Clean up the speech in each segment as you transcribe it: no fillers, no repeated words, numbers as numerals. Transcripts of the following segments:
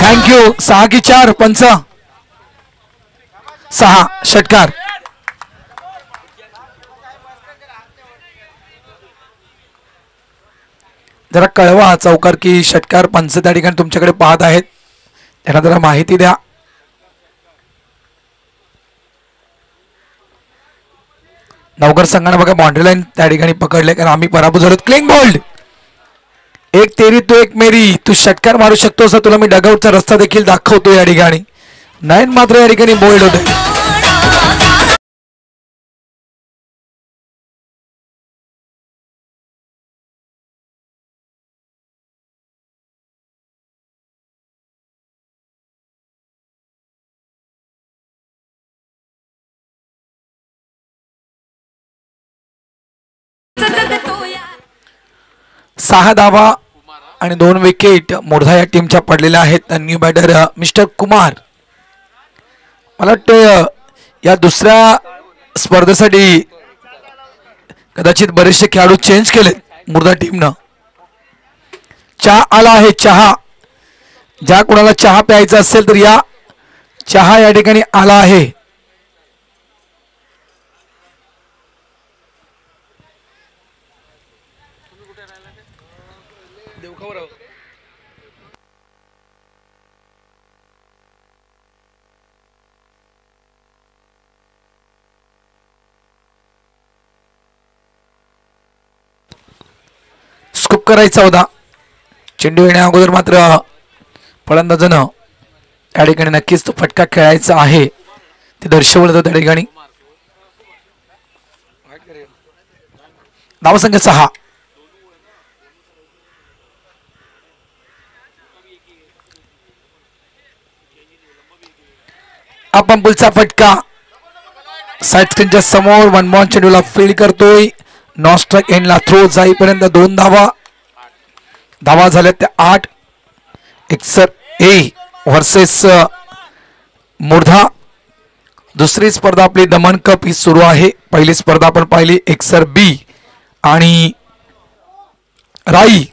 Thank you. 6 की 4 पंच 6 षटकार. जरा कळवा चौकार की षटकार पंच त्या ठिकाणी तुमच्याकडे पाहत आहेत, त्यांना जरा माहिती द्या. नवकर संघाने बघा बाउंड्री लाईन त्या ठिकाणी पकडले, कारण आम्ही पराभूत झालो. Clean bowled. एक तेरी तू एक मेरी. तू षटकार मारू शकतोस, तुला मी डगआउटचा रस्ता देखील दाखवतो या ठिकाणी. नाईन मात्र या ठिकाणी बोल्ड होते. सहा धावा आणि 2 विकेट मोर्धा या टीमच्या पडलेल्या आहेत. New batter mister Kumar. मला वाटतं या दुसऱ्या स्पर्धेसाठी कदाचित बरेचसे खेळाडू चेंज केले मोर्धा टीमनं. चहा आला आहे. चहा ज्या कोणाला चहा प्यायचा असेल तर या. चहा या ठिकाणी आला आहे. स्कूप करायचा होता. चेंडू येण्या अगोदर मात्र फलंदाजानं त्या ठिकाणी नक्कीच तो फटका खेळायचा आहे ते दर्शवलं होतं त्या ठिकाणी. धावसंख्या 6. आपण पुलचा फटका साईड स्क्रीनच्या समोर. वन बॉल चेंडूला फील्ड करतोय. नॉन स्ट्राइक एंडला थ्रो जाईपर्यंत 2 धावा. धावा झाल्या त्या 8. एक्सर ए व्हर्सेस मोर्धा. दुसरी स्पर्धा आपली दमन कप ही सुरू आहे. पहिली स्पर्धा आपण पाहिली एक्सर बी आणि राई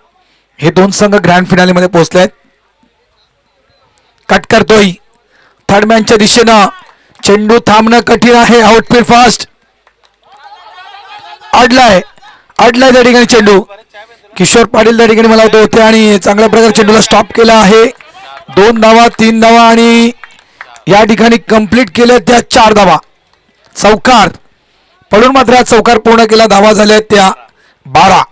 हे 2 संघ ग्रँड फिनाले मध्ये पोहोचले आहेत. कट करतोय थर्ड मॅनच्या दिशेनं. चेंडू थांबणं कठीण आहे. Outfield fast. अडलाय त्या ठिकाणी चेंडू. किशोर पाटील त्या ठिकाणी मला होते आणि चांगल्या प्रकारे चेंडूला स्टॉप केला आहे. 2 धावा 3 धावा आणि या ठिकाणी कंप्लीट केल्या त्या 4 धावा. चौकार पडून मात्र चौकार पूर्ण केला. धावा झाल्या त्या 12.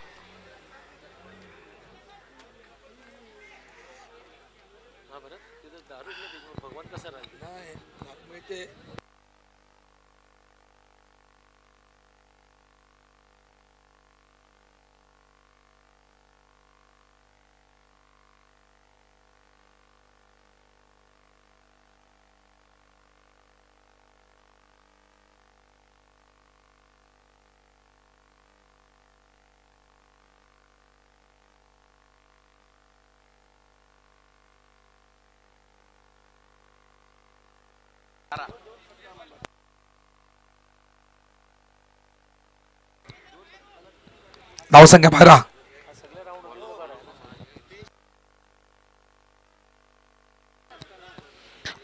धावसंख्या 12.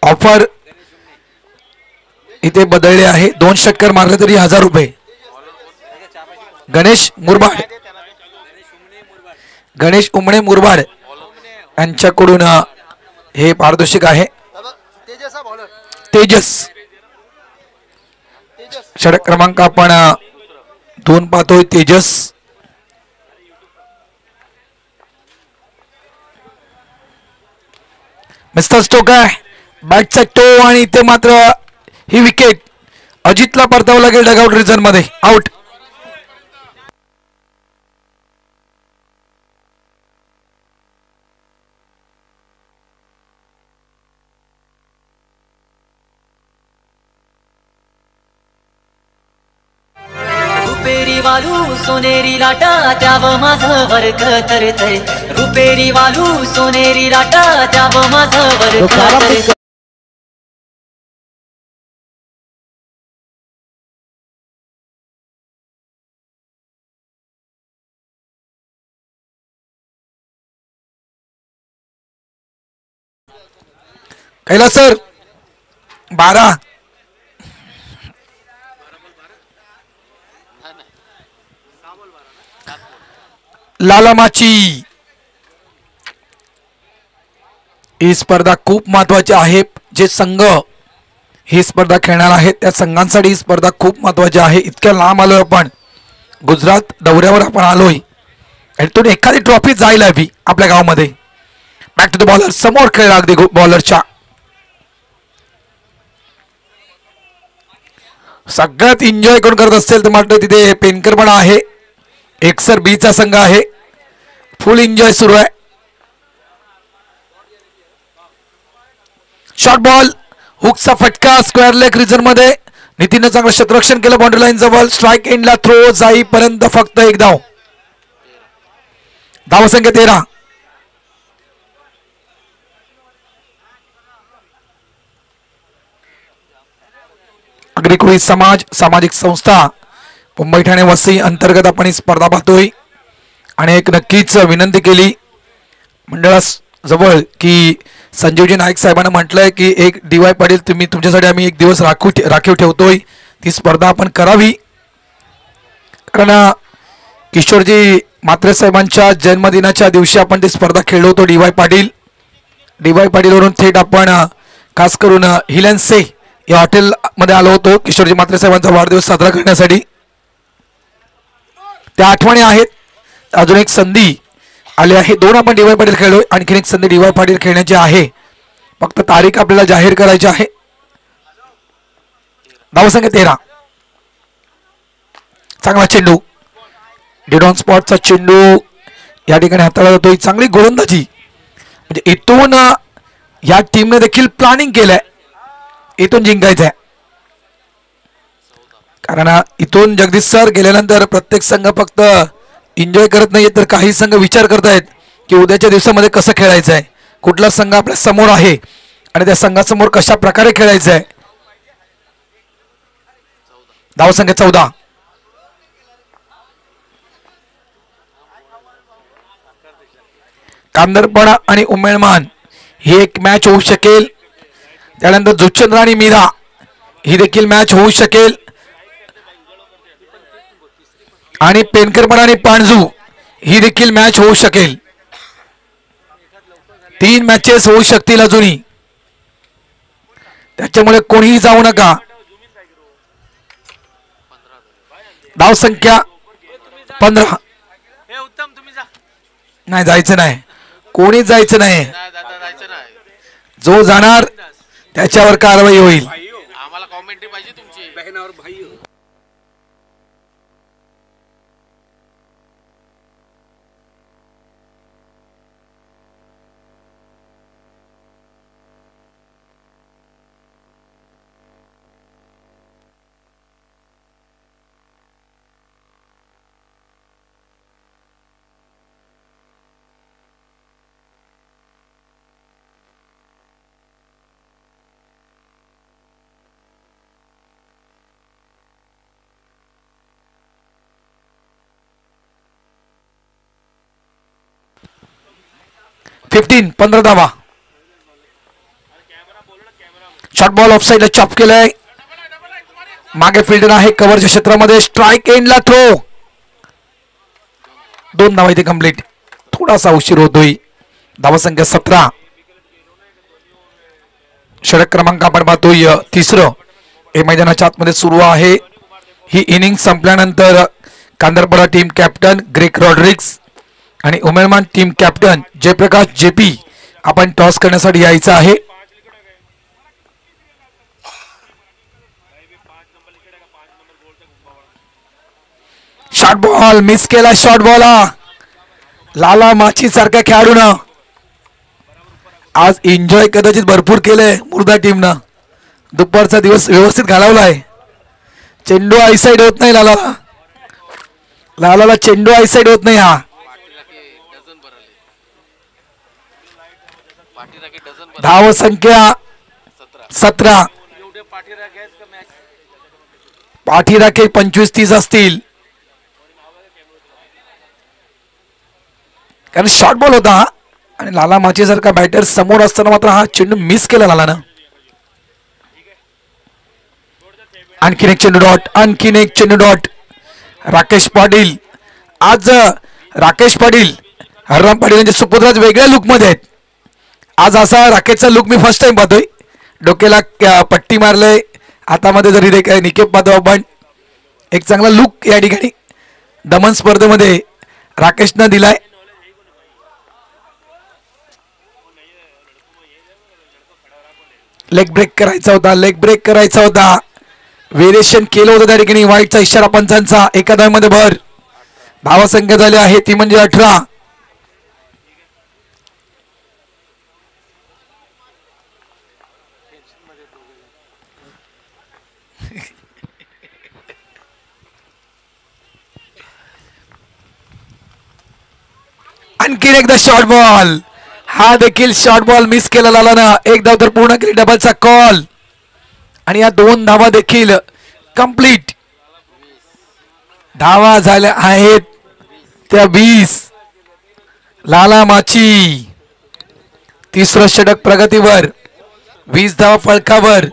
ऑफर इथे बदलले आहे. 2 षटकार मारले तरी 1000 रुपये. गणेश उमणे मुरबाड यांच्याकडून हे पारितोषिक आहे. तेजस षटक क्रमांक आपण 2 पाहतोय. तेजस मिस्टर स्टोकर बॅटचा टो आणि इथे मात्र ही विकेट अजितला परतावं लागेल डगआउट रिझन मध्ये. आउट. रुपेरी वालू सोनेरी लाटा त्याव माझं वर्ग तरतय. रुपेरी वालू सोनेरी लाटा त्याव माझं वर्ग तरतय. कैलास सर 12. लालामाची ही स्पर्धा खूप महत्वाची आहे. जे संघ ही स्पर्धा खेळणार आहेत त्या संघांसाठी ही स्पर्धा खूप महत्वाची आहे. इतक्या लांब आलोय आपण, गुजरात दौऱ्यावर आपण आलोय, यातून एखादी ट्रॉफी जायला हवी आपल्या गावामध्ये. बॅक टू द बॉलर, समोर खेळला अगदी बॉलरच्या. सगळ्यात एन्जॉय कोण करत असेल तर म्हटलं तिथे पेनकरपणा आहे. एकसर बीचा संघ आहे, फुल एन्जॉय सुरू आहे. शॉर्ट बॉल, हुकचा फटका, स्क्वेअर लेग रिजन मध्ये. नितीनने चांगलं क्षेत्ररक्षण केलं बाउंड्री लाईन जवळ. स्ट्राईक एंडला थ्रो जाईपर्यंत फक्त एक धाव. धावसंख्या 13. अग्रिकुळी समाज सामाजिक संस्था मुंबई ठाणे वसई अंतर्गत आपण ही स्पर्धा पाहतोय. आणि एक नक्कीच विनंती केली मंडळाजवळ की संजीवजी नाईक साहेबांना म्हटलंय की एक DY पाटील तुम्ही तुमच्यासाठी आम्ही एक दिवस राखीव ठेवतोय, ती स्पर्धा आपण करावी. कारण किशोरजी म्हात्रे साहेबांच्या जन्मदिनाच्या दिवशी आपण ती स्पर्धा खेळलो होतो. DY पाटीलवरून थेट आपण खास करून हिलेन्से या हॉटेलमध्ये आलो होतो किशोरजी म्हात्रे साहेबांचा वाढदिवस साजरा करण्यासाठी. त्या आठवणी आहेत. अजून एक संधी आली आहे. 2 आपण DY पाटील खेळलोय, आणखीन एक संधी DY पाटील खेळण्याची आहे. फक्त तारीख आपल्याला जाहीर करायची आहे. धावसंख्या 13. चांगला चेंडू, डेड ऑन स्पॉटचा चेंडू या ठिकाणी हाताळला जातोय. चांगली गोलंदाजी, म्हणजे इथून या टीमने देखील प्लॅनिंग केलंय, इथून जिंकायचंय. कारण इथून जगदीश सर गेल्यानंतर प्रत्येक संघ फक्त एन्जॉय करत नाहीये, तर काही संघ विचार करतायत की उद्याच्या दिवसामध्ये कसं खेळायचं आहे, कुठला संघ आपल्या समोर आहे आणि त्या संघासमोर कशा प्रकारे खेळायचं आहे. धावसंख्या 14. कांदरपडा आणि उमेळमान ही एक मॅच होऊ शकेल. त्यानंतर जुचंद्र आणि मीरा ही देखील मॅच होऊ शकेल. आणि पेनकरपणा आणि पाणजू ही देखील मॅच होऊ शकेल. 3 मॅचेस होऊ शकतील अजूनही, त्याच्यामुळे कोणीही जाऊ नका. धावसंख्या 15. नाही जायचं नाही, कोणीच जायचं नाही. जो जाणार त्याच्यावर कारवाई होईल. आम्हाला कॉमेंट्री पाहिजे तुमची. बहिणावर भाई 15 धावा. शॉर्ट बॉल ऑफ साइडला चॉप केलाय. मागे फिल्डर आहे कव्हरच्या क्षेत्रामध्ये. स्ट्राईक एंडला थ्रो. 2 धावा इथे कंप्लीट. थोडासा उशीर होतोय. धावसंख्या 17. षटक क्रमांक आपण पाहतोय 3रं हे मैदानाच्या आतमध्ये सुरू आहे. ही इनिंग संपल्यानंतर कांदरपडा टीम कॅप्टन ग्रेक रॉड्रिक्स आणि उमेरमान टीम कॅप्टन जयप्रकाश JP आपण टॉस करण्यासाठी यायचं आहे. शॉर्ट बॉल मिस केला. शॉर्ट बॉल लाला माची सारख्या खेळाडूनं आज एन्जॉय कदाचित भरपूर केलंय मुर्दा टीमनं. दुपारचा दिवस व्यवस्थित घालवलाय. चेंडू आईसाईड होत नाही लालाला चेंडू आईसाईड होत नाही. हा धाव संख्या 17. पाठीराखे 25-30 असतील. कारण शॉर्ट बॉल होता आणि लाला माची सारखा बॅटर समोर असताना मात्र हा चेंडू मिस केला लालानं. आणखीन एक चेंडू डॉट, आणखीन एक चेंडू डॉट. राकेश पाटील, आज राकेश पाटील हरराम पाटील यांचे सुपुत्र वेगळ्या लुकमध्ये आहेत. आज असा राकेशचा लुक मी फर्स्ट टाइम पाहतोय. डोक्याला पट्टी मारलंय, हातामध्ये जरी निकेप पाहतो आपण. एक चांगला लुक या ठिकाणी दमन स्पर्धेमध्ये राकेशनं दिलाय. लेग ब्रेक करायचा होता, लेग ब्रेक करायचा होता. व्हेरिएशन केलं होतं त्या ठिकाणी. वाईटचा इशारा पंचांचा. एका धावेमध्ये भर. धावा संख्या झाली आहे ती म्हणजे 18. आणखीन एकदा शॉर्ट बॉल. हा देखील शॉर्ट बॉल मिस केला लालानं. एक धाव तर पूर्ण केली. डबलचा कॉल आणि या 2 धावा देखील कंप्लीट. धावा झाल्या आहेत त्या 20. लाला माची तिसरं षटक प्रगतीवर. 20 धावा फळकावर.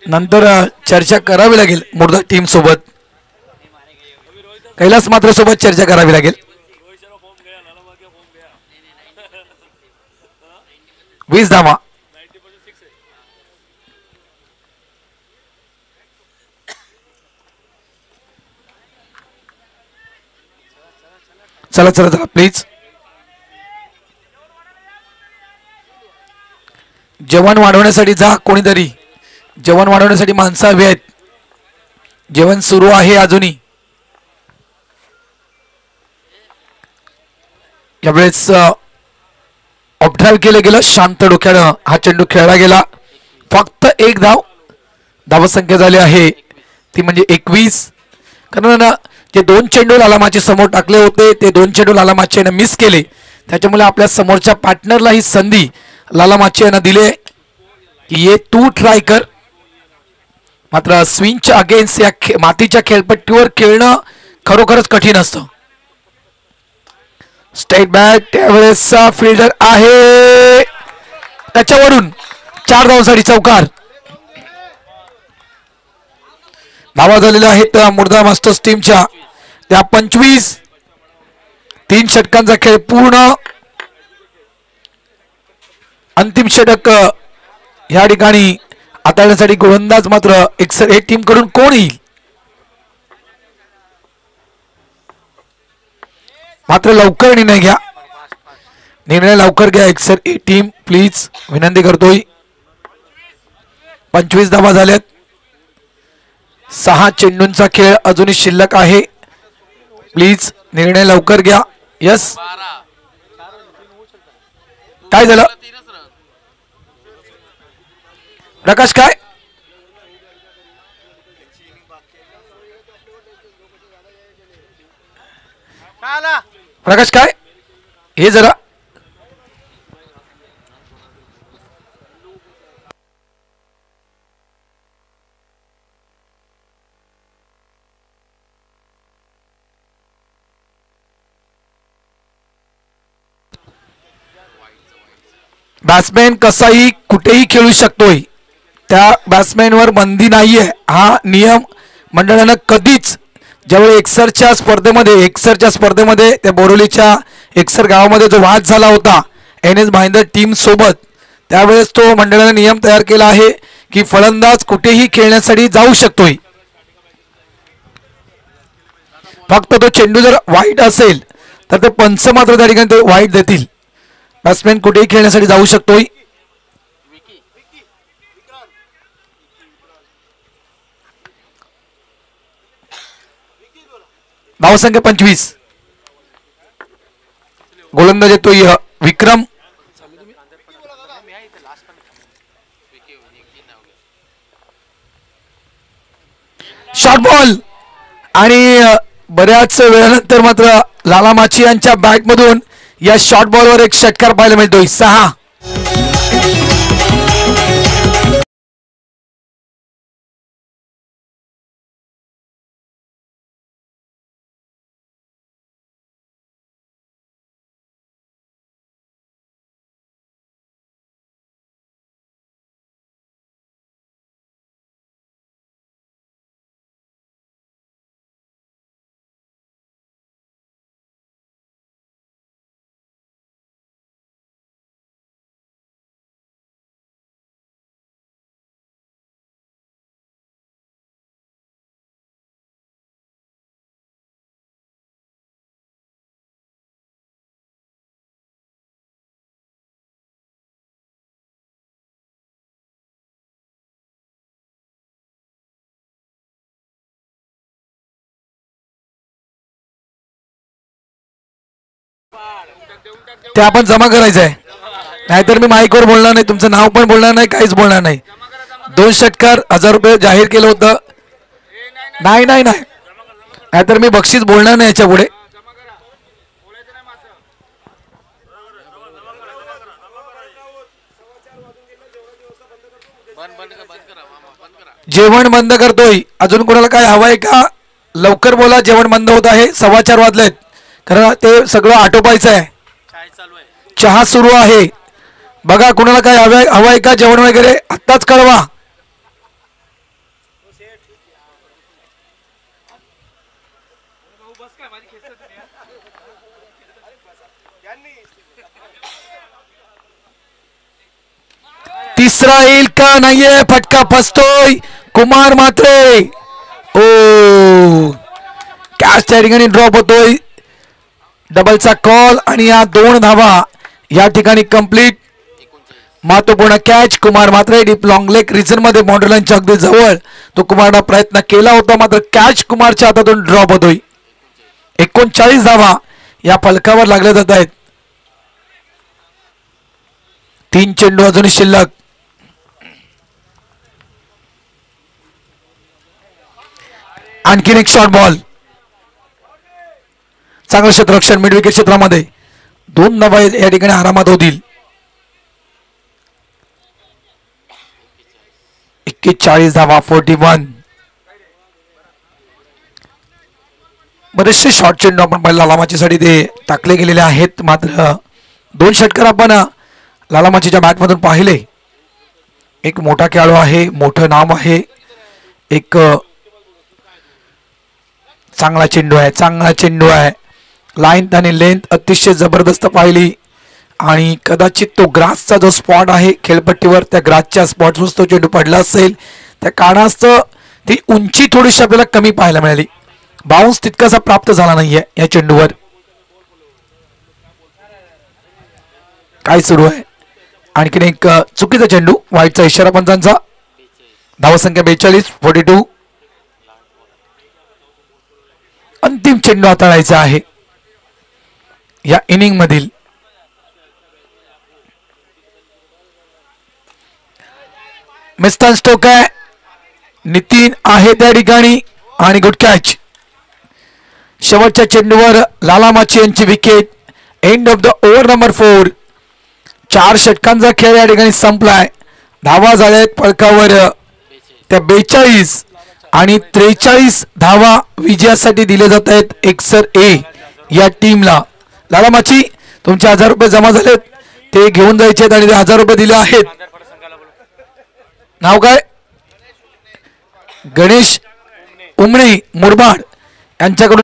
नंतर चर्चा करावी लागेल मुर्दा टीम सोबत. कैलास मात्र सोबत चर्चा करावी लागेल. 20 धावा. चला चला चला प्लीज. जेवण वाढवण्यासाठी जा कोणीतरी. जेवण वाढवण्यासाठी माणसं हवी आहेत. जेवण सुरू आहे अजूनही. यावेळेस ऑब्झर्व केलं गेलं शांत डोक्यानं हा चेंडू खेळला गेला. फक्त एक धाव. धावसंख्या झाली आहे ती म्हणजे 21. कारण जे 2 चेंडू लालामाचे समोर टाकले होते ते 2 चेंडू लालामाचे यानं मिस केले. त्याच्यामुळे आपल्या समोरच्या पार्टनरला ही संधी लालामाचे यानं दिले की ये तू ट्राय कर. मात्र स्विंगच्या अगेन्स्ट या मातीच्या खेळपट्टीवर खेळणं खरोखरच कठीण असतं. State back. त्यावेळेस फिल्डर आहे त्याच्यावरून 4 धावांसाठी चौकार. धावा झालेल्या आहेत मुर्दा मास्टर्स टीमच्या त्या 25. 3 षटकांचा खेळ पूर्ण. अंतिम षटक या ठिकाणी हाताळण्यासाठी गोलंदाज मात्र एक टीम कडून कोण येईल मात्र लवकर निर्णय घ्या. निर्णय लवकर घ्या. एक्सर ए टीम प्लीज विनंती करतोय. 25 धावा झाल्यात. 6 चेंडूंचा खेळ अजूनही शिल्लक आहे. प्लीज निर्णय लवकर घ्या. यस काय झालं प्रकाश? काय प्रकाश काय हे जरा बॅट्समॅन कसाही कुठेही खेळू शकतोय. त्या बॅट्समॅनवर बंदी नाहीये. हा नियम मंडळानं कधीच ज्यावेळी एक्सरच्या स्पर्धेमध्ये त्या बोरोलीच्या एक्सर गावामध्ये जो वाद झाला होता NS भाईंदर टीम सोबत त्यावेळेस तो मंडळाने नियम तयार केला आहे की फलंदाज कुठेही खेळण्यासाठी जाऊ शकतोय. फक्त तो चेंडू जर वाईट असेल तर ते पंच मात्र त्या ठिकाणी ते वाईट देतील. बॅट्समॅन कुठेही खेळण्यासाठी जाऊ शकतोय. धावसंख्या 25. गोलंदाज येतोय विक्रम. शॉर्ट बॉल आणि बऱ्याच वेळानंतर मात्र लाला माची यांच्या बॅट मधून या शॉर्ट बॉलवर एक षटकार पाहायला मिळतोय. 6. ते आपण जमा करायचं आहे, नाहीतर मी माईकवर बोलणार नाही, तुमचं नाव पण बोलणार नाही, काहीच बोलणार नाही. 2 षटकार 1000 रुपये जाहीर केलं होतं. नाही नाही नाही, नाहीतर मी बक्षीस बोलणार नाही याच्या पुढे. जेवण बंद करतोय. अजून कोणाला काय हवंय का? लवकर बोला, जेवण बंद होत आहे. 4:15 वाजलेत, कारण ते सगळं आटोपायचं आहे. चहा सुरू आहे. बघा कुणाला काय हवंय का जेवण वगैरे, आत्ताच कळवा. तिसरा येईल का? नाहीये. फटका फसतोय. कुमार मात्रे. ओ, कॅच त्या ठिकाणी ड्रॉप होतोय. डबलचा कॉल आणि या 2 धावा या ठिकाणी कंप्लीट. महत्वपूर्ण कॅच. कुमार मात्रे डीप लॉंग लेग रिजन मध्ये बॉर्डरलाईनच्या अगदी जवळ तो कुमारने प्रयत्न केला होता, मात्र कॅच कुमारच्या हातातून ड्रॉप होतोय. 39 धावा या फलकावर लागल्या जात आहेत. 3 चेंडू अजून शिल्लक. आणखीन एक शॉर्ट बॉल. चांगलं क्षेत्ररक्षण मिड विकेट क्षेत्रामध्ये. 2 धावा या ठिकाणी आरामात होतील. 41 धावा 41. बरेचसे शॉर्ट चेंडू आपण पहिला लालामाचीसाठी ते टाकले गेलेले आहेत, मात्र 2 षटकार आपण लालामाचीच्या बॅटमधून पाहिले. एक मोठा खेळाडू आहे, मोठं नाम आहे. एक चांगला चेंडू आहे, चांगला चेंडू आहे. लाईन आणि लेंथ अतिशय जबरदस्त पाहिली, आणि कदाचित तो ग्रासचा जो स्पॉट आहे खेळपट्टीवर, त्या ग्रासच्या स्पॉटवर तो चेंडू पडला असेल. त्या कारणास्तव ती उंची थोडीशी आपल्याला कमी पाहायला मिळाली. बाउन्स तितकासा प्राप्त झाला नाहीये या चेंडूवर. काय सुरू आहे? आणखीन एक चुकीचा चेंडू, वाईटचा इशारा पंचांचा. धावसंख्या 42 42. अंतिम चेंडू हाताळायचा आहे या इनिंग मधील. मिस्टर स्टोक आहे, नितीन आहे त्या ठिकाणी, आणि गुड कॅच. शेवटच्या चेंडूवर लालामाची यांची wicket. End of the over number 4. 4 षटकांचा खेळ या ठिकाणी संपलाय. धावा झाल्यात फलकावर त्या 42, आणि 43 धावा विजयासाठी दिले जात आहेत एक्सर ए या टीमला. लालामाची तुमचे 1000 रुपये जमा झालेत, ते घेऊन जायचे आहेत, आणि ते 1000 रुपये दिले आहेत. नाव काय? गणेश उमणे मुरबाड यांच्याकडून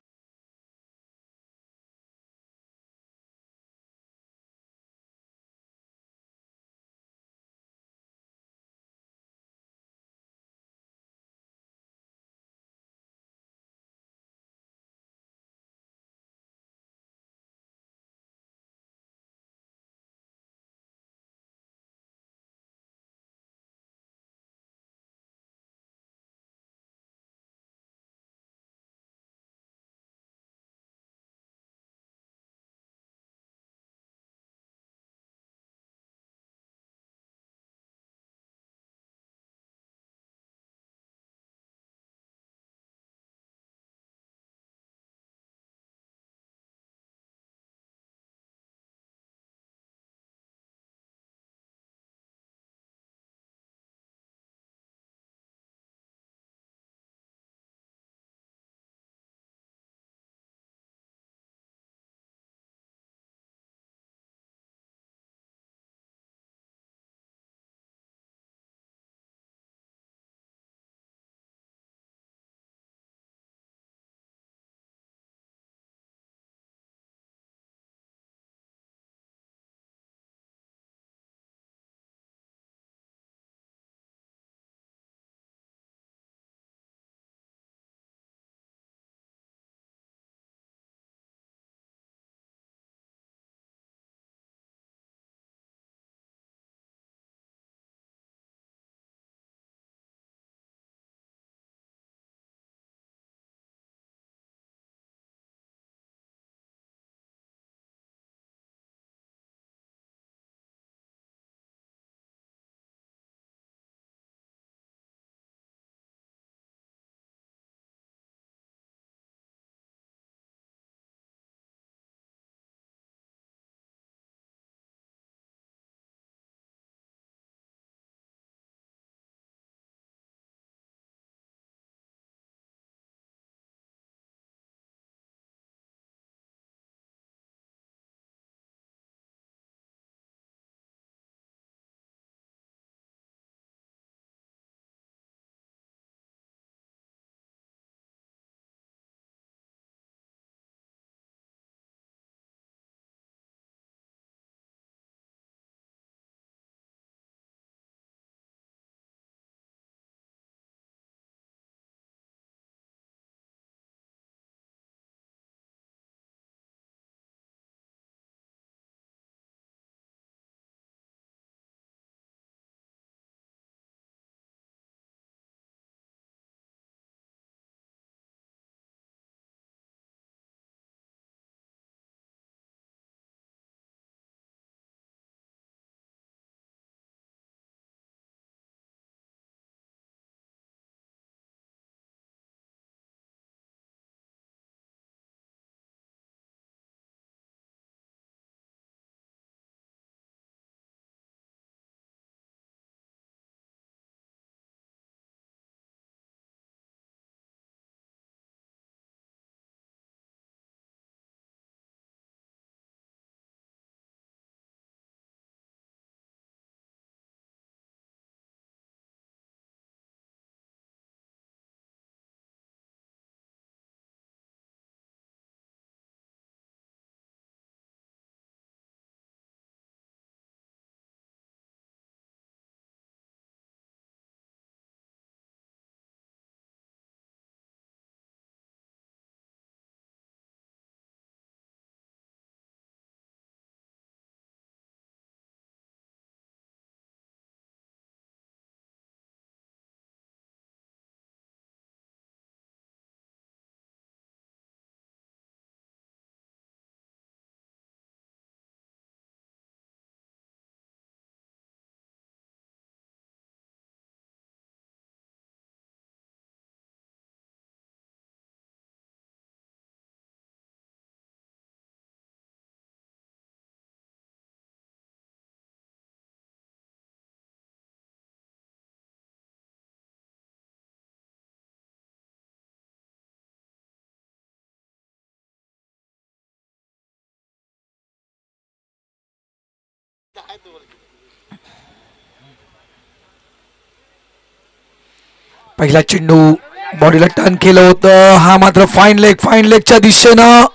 पहिला चेंडू बॉडीला टर्न केलं होतं, हा मात्र फाईन लेगच्या दिशेनं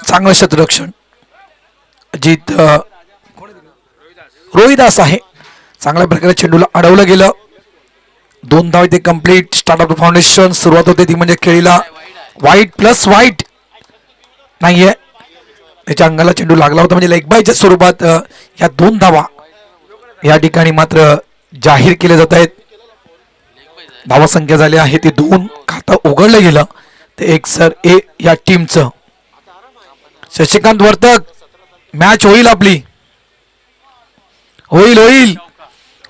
चांगलं क्षेत्ररक्षण. अजित रोहिदास आहे, चांगल्या प्रकारे चेंडूला अडवलं गेलं. 2 धाव ते कंप्लीट. स्टार्ट ऑफ फाउंडेशन सुरुवात होते ती म्हणजे खेळीला वाईट प्लस वाईट नाहीये, त्याच्या अंगाला चेंडू लागला होता म्हणजे लेग बायच्या स्वरूपात या 2 धावा या ठिकाणी मात्र जाहीर केले जात आहेत. धावा संख्या झाली आहे ती 2. खातं उघडलं गेलं ते 1 सर ए या टीमचं. शशिकांत वर्तक, मॅच होईल आपली, होईल.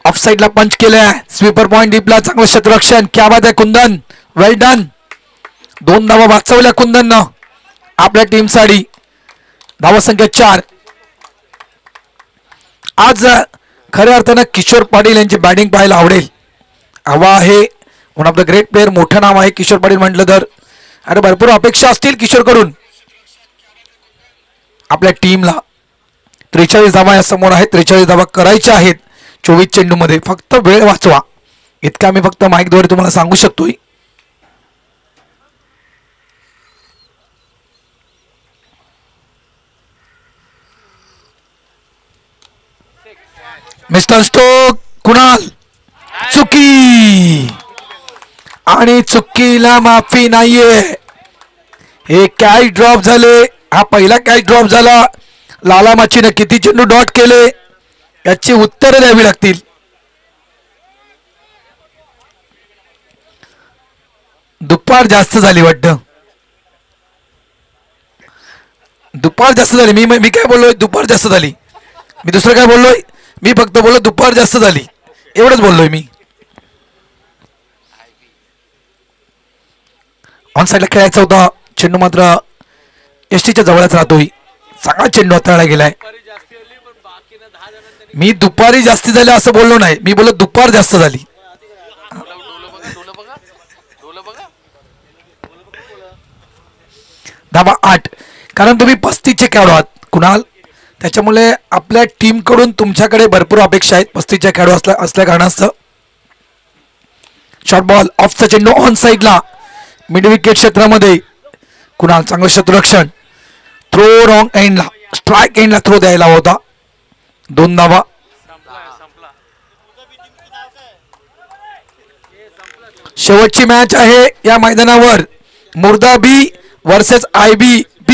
ऑफसाईडला पंच केलाय. स्वीपर पॉइंट डीपला चांगलं क्षेत्ररक्षण. क्या बात आहे कुंदन, वेल डन. 2 धावा वाचवल्या कुंदननं आपल्या टीमसाठी. धावा संख्या 4. आज खऱ्या अर्थानं किशोर पाटील यांची बॅटिंग पाहायला आवडेल. हवा आहे one of the great player, मोठं नाव आहे किशोर पाटील म्हटलं तर. अरे भरपूर अपेक्षा असतील किशोरकडून आपल्या टीमला. 43 धावा या समोर आहेत. 43 धावा करायच्या आहेत 24 चेंडूमध्ये. फक्त वेळ वाचवा इतका मी फक्त माईकद्वारे तुम्हाला सांगू शकतोय. मिस्टर स्टोक, कुणाल, चुकी आणि चुकीला माफी नाहीये. हे कॅच ड्रॉप झाले. हा पहिला कॅच ड्रॉप झाला. लाला माचीने किती चेंडू डॉट केले याची उत्तरं द्यावी लागतील. दुपार जास्त झाली वाटतं, दुपार जास्त झाली. मी काय बोललोय, दुपार जास्त झाली. मी दुसरं काय बोललोय, मी फक्त बोललो दुपार जास्त झाली, एवढंच बोललोय मी. ऑन साईडला खेळायचा होता चेंडू मात्र एसटीच्या जवळच राहतोय. चांगला चेंडू हाताळला गेलाय. मी दुपारी जास्ती झाली असं बोललो नाही, मी बोललो दुपार जास्त झाली. धावा 8. कारण तुम्ही 35चे खेळाडू आहात कुणाल, त्याच्यामुळे आपल्या टीम कडून तुमच्याकडे भरपूर अपेक्षा आहेत 35च्या खेळाडू असल्या कारणास्तव. शॉर्ट बॉल ऑफचा चेंडू ऑन साईडला मिड विकेट क्षेत्रामध्ये. कुणाल चांगलं क्षेत्ररक्षण. थ्रो रॉंग एंडला, स्ट्राईक एंडला थ्रो द्यायला होता. 2 धावा. शेवटची मॅच आहे या मैदानावर. मुर्दा बी वर्सेस IBB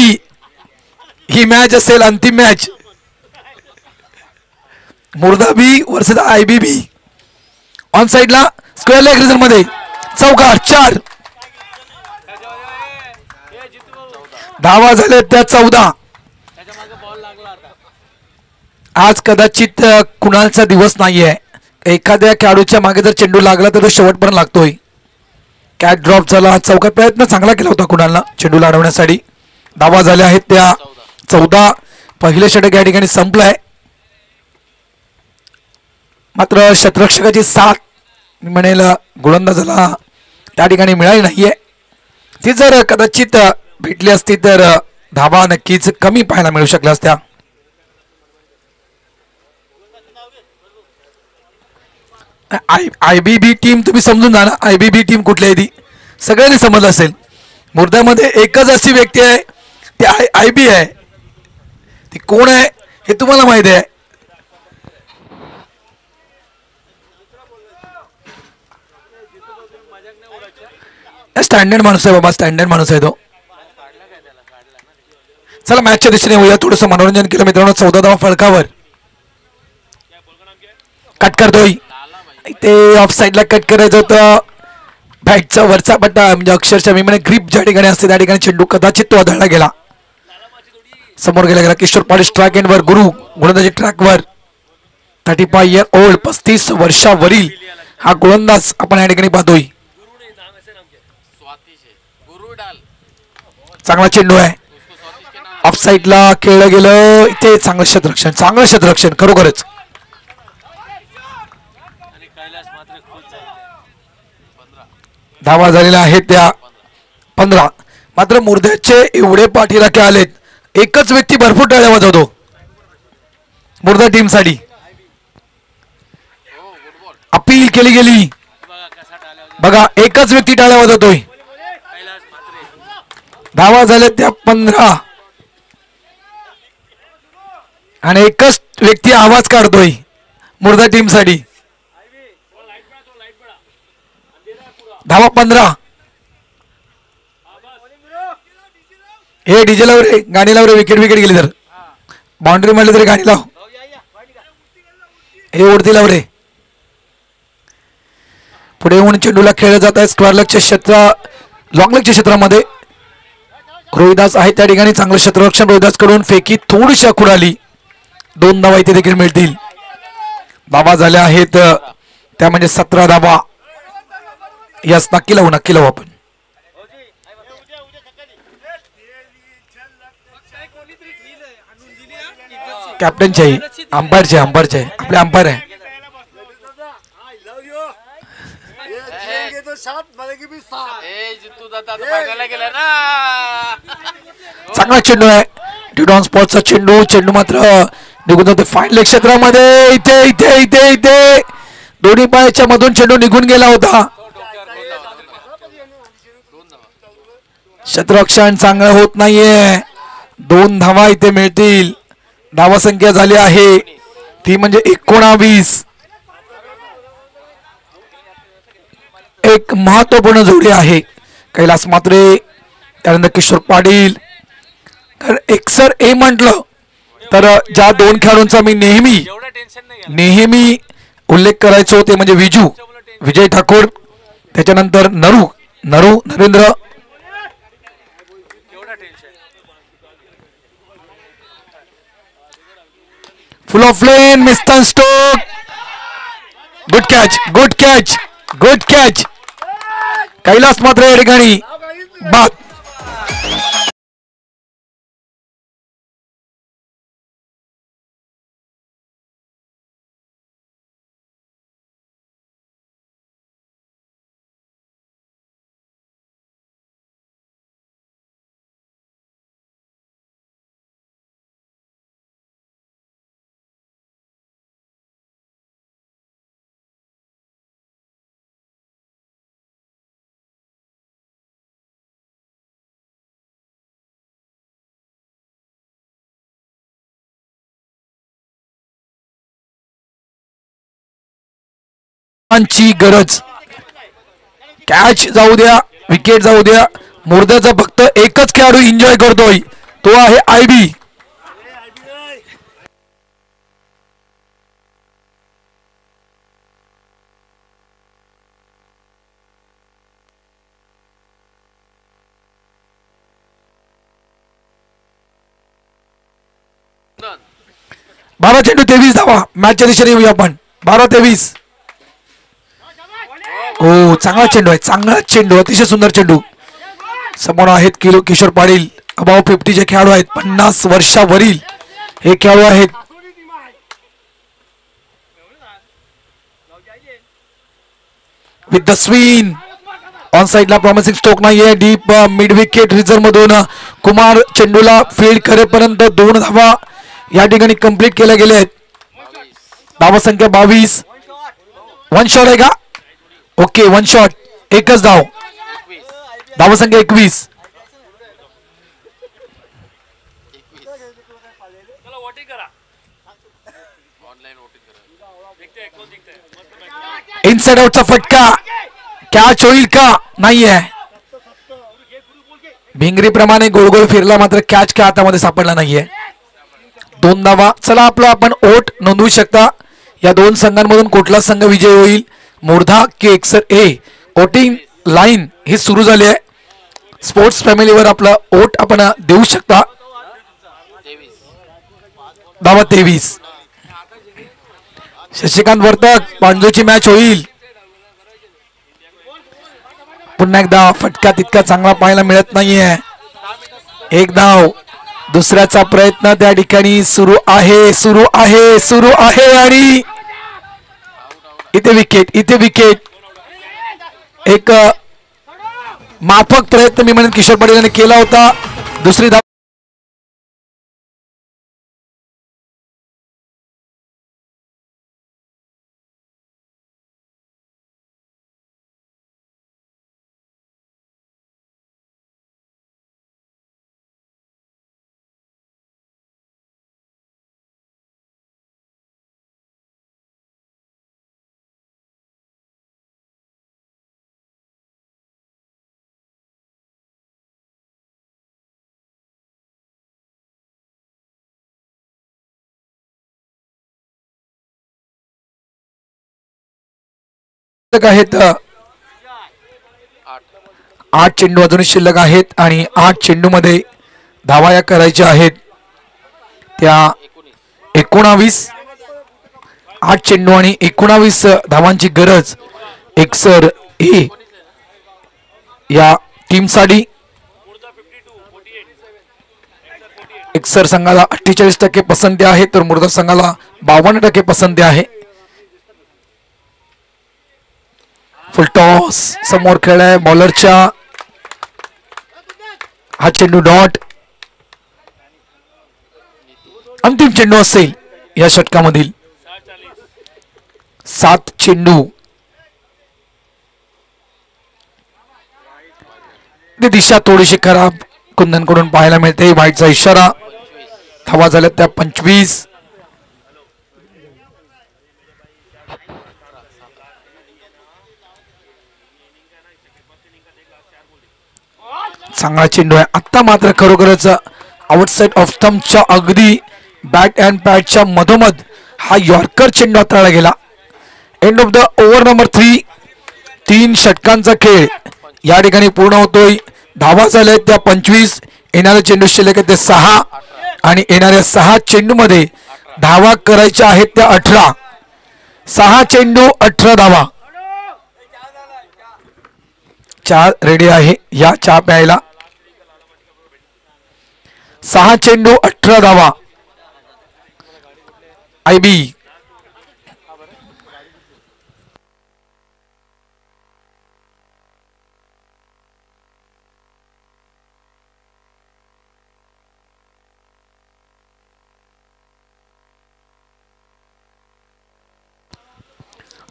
ही मॅच असेल अंतिम मॅच. मुर्दा बी वर्सेस IBB. ऑन साइडला स्क्वेअर लेग रिझन मध्ये चौकार 4. धावा झाले त्या 14. आज कदाचित कुणालचा दिवस नाहीये. एखाद्या खेळाडूच्या मागे जर चेंडू लागला तर तो शेवटपर्यंत लागतोय. कॅच ड्रॉप झाला. चौका प्रयत्न चांगला केला होता कुणालला चेंडूला अडवण्यासाठी. धावा झाल्या आहेत त्या 14. पहिले षटक या ठिकाणी संपलंय. मात्र क्षेत्ररक्षकाची साथ मी म्हणेल गोलंदाजाला त्या ठिकाणी मिळाली नाहीये. ती जर कदाचित भेटली असती तर धावा नक्कीच कमी पाहायला मिळू शकल्या असत्या. IBB टीम तुम्ही समजून जा ना, IBB टीम कुठली आहे ती सगळ्यांनी समजलं असेल. मुर्द्यामध्ये एकच अशी व्यक्ती आहे ती IB आहे. ती कोण आहे हे तुम्हाला माहिती आहे. स्टँडर्ड माणूस आहे बाबा, स्टँडर्ड माणूस आहे तो. चला मॅचच्या दिशेने होऊया. थोडंसं मनोरंजन केलं मित्रांनो. 14 धावा फलकावर. कट करतोय ते ऑफ साईडला कट करायचं होतं. बॅटचा वरचा पट्टा म्हणजे अक्षरशः मी म्हणे ग्रीप ज्या ठिकाणी असते त्या ठिकाणी चेंडू कदाचित तो आदळला गेला. समोर गेला किशोर पाटील स्ट्राईक एंडवर. गुरु गोलंदाजी ट्रॅकवर. 35 इयर ओल्ड 35 वर्षावरील हा गोलंदाज आपण या ठिकाणी पाहतोय. चांगला चेंडू आहे. ऑफ साईडला खेळलं गेलं. इथे चांगलं क्षेत्ररक्षण, चांगलं क्षेत्ररक्षण खरोखरच. धावा झालेल्या आहेत त्या 15. मात्र मुर्द्याचे एवढे पाठीराखे आलेत. एकच व्यक्ती भरपूर टाळ्या वाजवतो. मुर्दा टीम साठी अपील केली गेली. बघा एकच व्यक्ती टाळ्या वाजवतोय. धावा झाल्या त्या 15 आणि एकच व्यक्ती आवाज काढतोय मुर्दा टीम साठी. धावा 15. हे डीजे लाव रे, गाणी लाव रे. विकेट गेली तर बाउंड्री मारली तरी गाणी लाव. हे ओढती लाव रे. पुढे येऊन चेंडूला खेळला जात आहे स्क्वेअर लेगच्या लॉंग लेगच्या क्षेत्रामध्ये. रोहिदास आहे त्या ठिकाणी. चांगलं क्षेत्ररक्षण रोहिदास कडून. फेकी थोडीशी आखूड आली. 2 धावा इथे देखील मिळतील. धावा झाल्या आहेत त्या म्हणजे 17 धावा. यस नक्की लावू आपण. कॅप्टनचे आहे, अंपायरचे आपले अंपायर आहे. चांगला चेंडू आहे टिडॉन स्पॉटचा चेंडू मात्र निघून जातो फाईन लेग क्षेत्रामध्ये. इथे इथे इथे इथे दोन्ही पायाच्या मधून चेंडू निघून गेला होता. क्षेत्ररक्षण चांगलं होत नाहीये. 2 धावा इथे मिळतील. धावा संख्या झाली आहे ती म्हणजे 19. एक महत्वपूर्ण जोडी आहे. कैलास मात्रे त्यानंतर किशोर पाटील. एक्सर ए म्हटलं तर ज्या 2 खेळाडूंचा मी नेहमी उल्लेख करायचो ते म्हणजे विजय ठाकूर. त्याच्यानंतर Narendra. Full off lane mister Stoke. Good catch. Kailas मात्र या ठिकाणी बाद. गरज. कॅच जाऊ द्या, विकेट जाऊ द्या. मुर्द्याचा फक्त एकच खेळाडू एन्जॉय करतोय तो आहे आयबी. बारा चेंडू 23 धावा. मॅचच्या दिशेने येऊया आपण. 12-23. हो चांगला चेंडू अतिशय सुंदर चेंडू. समोर आहेत किशोर पाटील. अबाव 50 खेळाडू आहेत. 50 वर्षावरील हे खेळाडू आहेत. विथ द स्विंग ऑन साइडला प्रॉमिसिंग स्ट्रोक नाहीये. डीप मिड विकेट रिझर्व मधून कुमार चेंडूला फील्ड करेपर्यंत 2 धावा या ठिकाणी कंप्लीट केल्या गेल्या आहेत. धावा संख्या 22. 1 शॉट आहे का? Okay 1 shot. एकच धाव. धावा संख्या 21. इनसाइड आउटचा फटका. कॅच होईल का? नाहीये. भिंगरी प्रमाणे गोल गोल फिरला मात्र कॅच काय हातामध्ये सापडला नाहीये. 2 धावा. चला आपलं आपण ओट नोंदवू शकता. या 2 संघांमधून कुठला संघ विजय होईल. मुर्धा की एक्सर ए. वोटिंग लाईन ही सुरू झाली आहे. स्पोर्ट्स फॅमिलीवर आपला ओट आपण देऊ शकता. धावा 23. शशिकांत वर्तक पांजोची मॅच होईल. पुन्हा एकदा फटका तितका चांगला पाहायला मिळत नाहीये. 1 धाव. दुसऱ्याचा प्रयत्न त्या ठिकाणी सुरू आहे आणि इथे विकेट. एक माफक प्रयत्न मी म्हणेन किशोर पाटील यांनी केला होता. दुसरी धाव आहेत 8 चेंडू अजूनही शिल्लक आहेत आणि 8 चेंडू मध्ये धावा या करायच्या आहेत त्या 19. 8 चेंडू आणि 19 धावांची गरज एकसर ए या टीमसाठी. एकसर संघाला 48% पसंती आहे तर मुर्दा संघाला 52% पसंती आहे. फुल टॉस समोर खेळ आहे बॉलरच्या. हा चेंडू डॉट. अंतिम चेंडू असेल या षटकामधील. 7 चेंडू. दिशा थोडीशी खराब कुंदनकडून पाहायला मिळते. वाईटचा इशारा. धावा झाल्या त्या 25. चांगला चेंडू आहे. आता मात्र खरोखरच आउटसाइड ऑफ स्टंपच्या अगदी बॅट अँड पॅडच्या मधोमध हा यॉर्कर चेंडू हाताळला गेला. End of the over number 3. 3 षटकांचा खेळ या ठिकाणी पूर्ण होतोय. धावा झाल्या त्या 25. येणारे चेंडू शिल्लक आहेत ते 6 आणि येणाऱ्या 6 चेंडू मध्ये धावा करायच्या आहेत त्या 18. 6 चेंडू 18 धावा. चहा रेडी आहे या चहा प्यायला. 6 चेंडू 18 धावा. IB.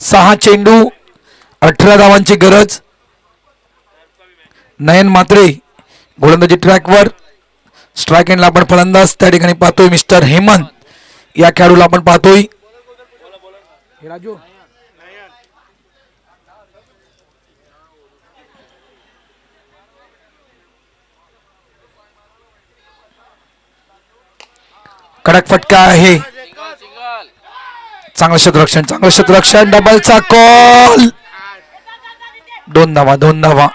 सहा चेंडू 18 धावांची गरज. नयन मात्रे गोलंदाजी ट्रॅकवर. स्ट्राईक एंडला आपण फलंदाज त्या ठिकाणी पाहतोय मिस्टर हेमंत या खेळाडूला आपण पाहतोय. कडक फटका आहे. चांगलं क्षेत्ररक्षण डबलचा कॉल. 2 धावा 2 धावा.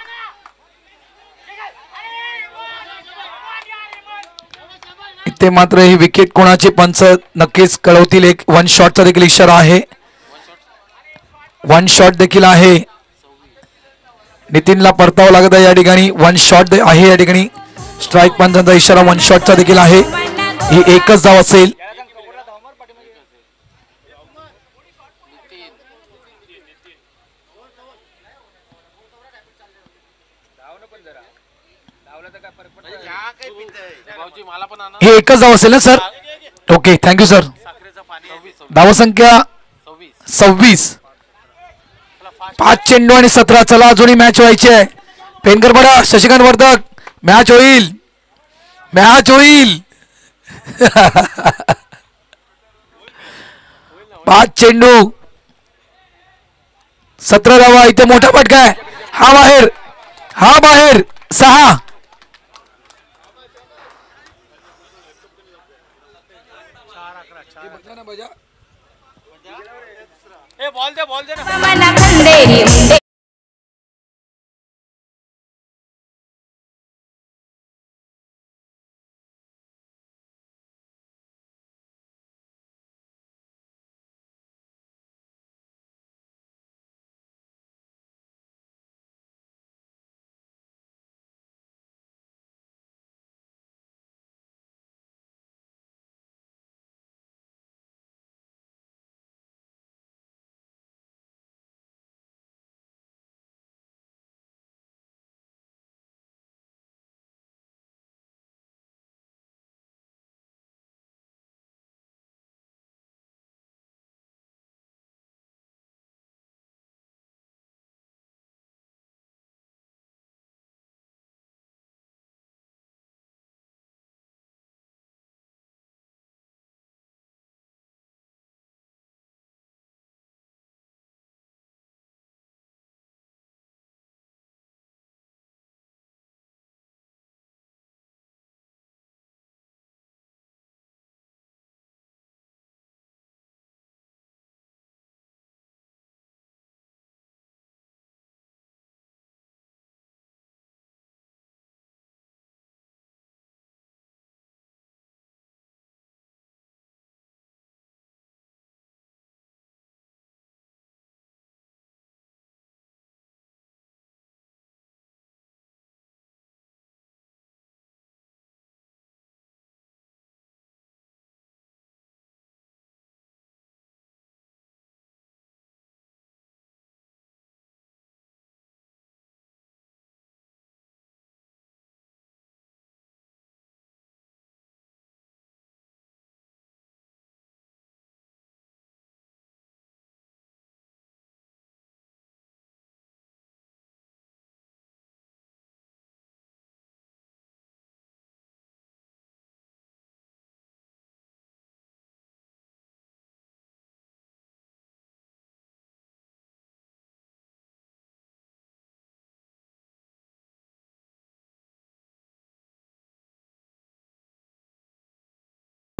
इथे मात्र ही विकेट कोणाची पंच नक्कीच कळवतील. एक 1 शॉटचा देखील इशारा आहे. 1 शॉट देखील आहे. नितीनला परतावं लागत आहे या ठिकाणी. 1 शॉट आहे या ठिकाणी. स्ट्राईक पंचांचा इशारा 1 शॉटचा देखील आहे. ही एकच धाव असेल. हे एकच धाव असेल ना सर. Okay thank you sir. धाव संख्या 26. 5 चेंडू आणि 17. चला अजूनही मॅच व्हायची आहे. पेनकर बडा शशिकांत वर्धक. मॅच होईल. 5 चेंडू 17 धावा. इथे मोठा फटका आहे. हा बाहेर 6. बॉल दे ना.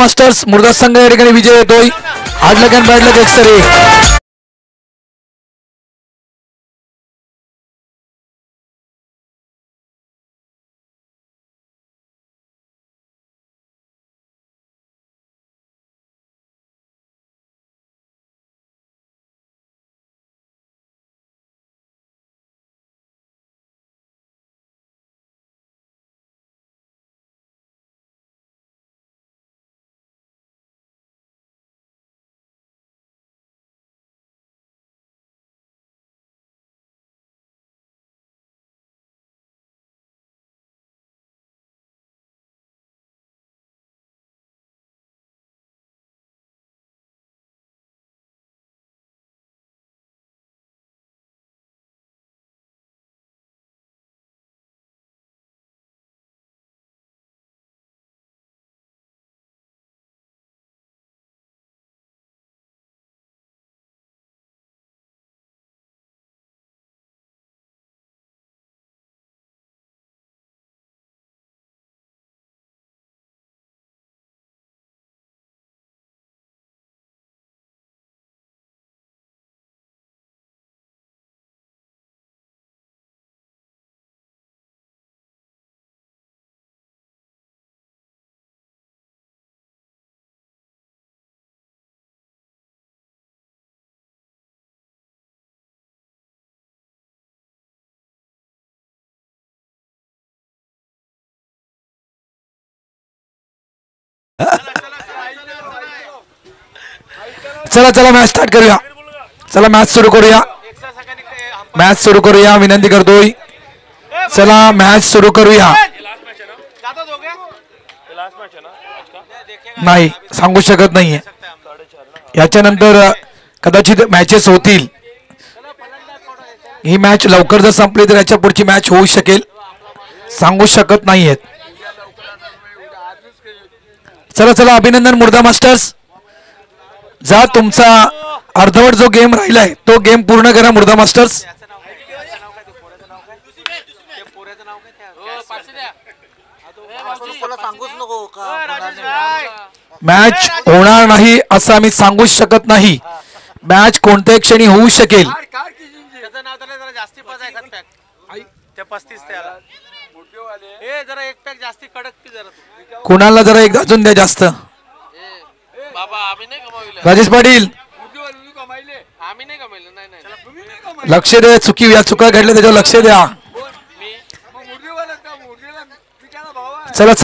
मास्टर्स मुर्दा संघ या ठिकाणी विजय येतोय. Hard luck and bad luck एक्सरे. चला चला मॅच स्टार्ट करूया. चला मॅच सुरू करूया. मॅच सुरू करूया विनंती करतोय. चला मॅच सुरू करूया. नाही सांगू शकत नाहीये. याच्यानंतर कदाचित मॅचेस होतील. ही मॅच लवकर जर संपली तर याच्या पुढची मॅच होऊ शकेल. सांगू शकत नाहीयेत. चला चला अभिनंदन मुर्दा मास्टर्स. जा तुमचा अर्धवट जो गेम राहिलाय तो गेम पूर्ण करा मुर्दा मास्टर्स. मॅच होणार नाही असं आम्ही सांगू शकत नाही. मॅच कोणत्याही क्षणी होऊ शकेल. कुणाला जरा एक अजून द्या जास्त. राजेश पाटील लक्ष द्या. चुका घडल्या त्याच्यावर लक्ष द्या. चला